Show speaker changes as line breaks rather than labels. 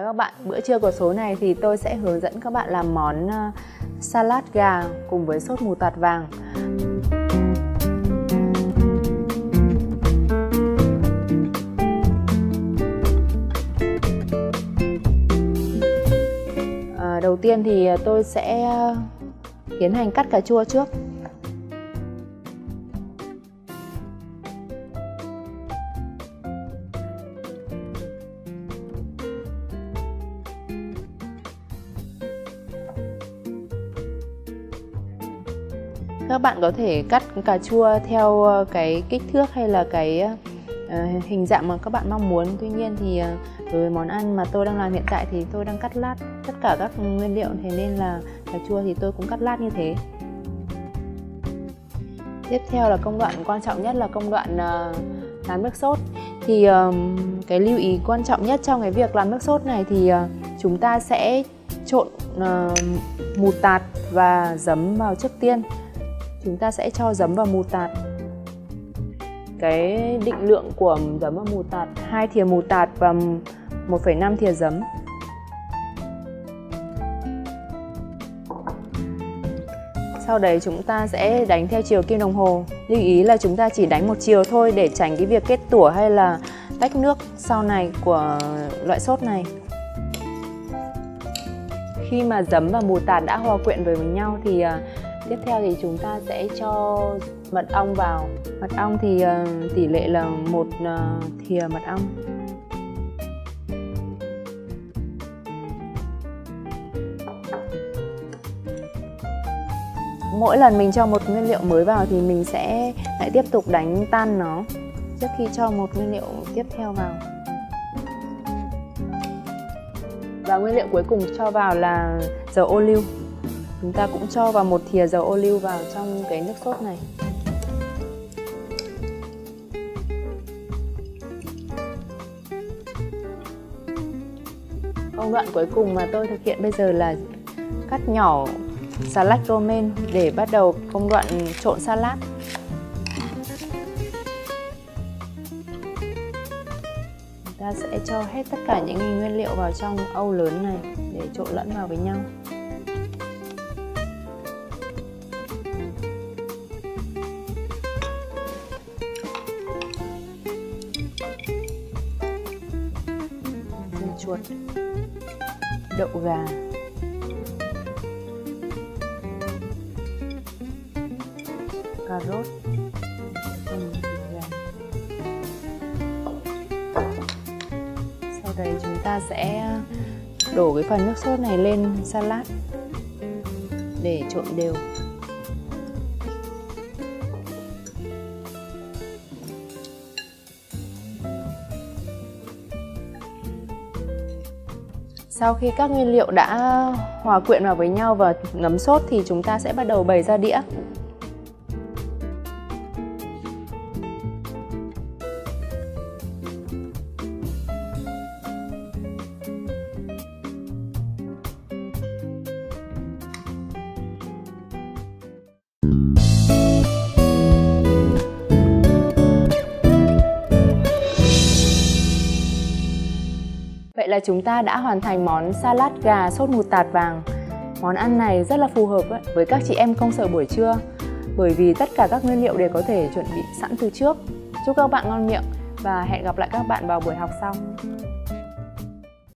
chào các bạn. Bữa trưa của số này thì tôi sẽ hướng dẫn các bạn làm món salad gà cùng với sốt mù tạt vàng. Đầu tiên thì tôi sẽ tiến hành cắt cà chua trước. Các bạn có thể cắt cà chua theo cái kích thước hay là cái hình dạng mà các bạn mong muốn. Tuy nhiên thì đối với món ăn mà tôi đang làm hiện tại thì tôi đang cắt lát tất cả các nguyên liệu, thế nên là cà chua thì tôi cũng cắt lát như thế. Tiếp theo là công đoạn quan trọng nhất là công đoạn làm nước sốt. Thì cái lưu ý quan trọng nhất trong cái việc làm nước sốt này thì chúng ta sẽ trộn mù tạt và giấm vào trước tiên. Chúng ta sẽ cho giấm và mù tạt. Cái định lượng của giấm và mù tạt 2 thìa mù tạt và 1,5 thìa giấm. Sau đấy chúng ta sẽ đánh theo chiều kim đồng hồ. Lưu ý là chúng ta chỉ đánh một chiều thôi để tránh cái việc kết tủa hay là tách nước sau này của loại sốt này. Khi mà giấm và mù tạt đã hòa quyện với nhau thì tiếp theo thì chúng ta sẽ cho mật ong vào. Mật ong thì tỷ lệ là 1 thìa mật ong. Mỗi lần mình cho một nguyên liệu mới vào thì mình sẽ lại tiếp tục đánh tan nó trước khi cho một nguyên liệu tiếp theo vào. Và nguyên liệu cuối cùng cho vào là dầu ô liu. Chúng ta cũng cho vào 1 thìa dầu ô liu vào trong cái nước sốt này. Công đoạn cuối cùng mà tôi thực hiện bây giờ là cắt nhỏ salad romaine để bắt đầu công đoạn trộn salad. Chúng ta sẽ cho hết tất cả những nguyên liệu vào trong âu lớn này để trộn lẫn vào với nhau. Chuột, đậu gà, cà rốt, sau đấy chúng ta sẽ đổ cái phần nước sốt này lên salad để trộn đều. Sau khi các nguyên liệu đã hòa quyện vào với nhau và ngấm sốt thì chúng ta sẽ bắt đầu bày ra đĩa. Vậy là chúng ta đã hoàn thành món salad gà sốt mù tạt vàng. Món ăn này rất là phù hợp với các chị em công sở buổi trưa, bởi vì tất cả các nguyên liệu đều có thể chuẩn bị sẵn từ trước. Chúc các bạn ngon miệng và hẹn gặp lại các bạn vào buổi học sau.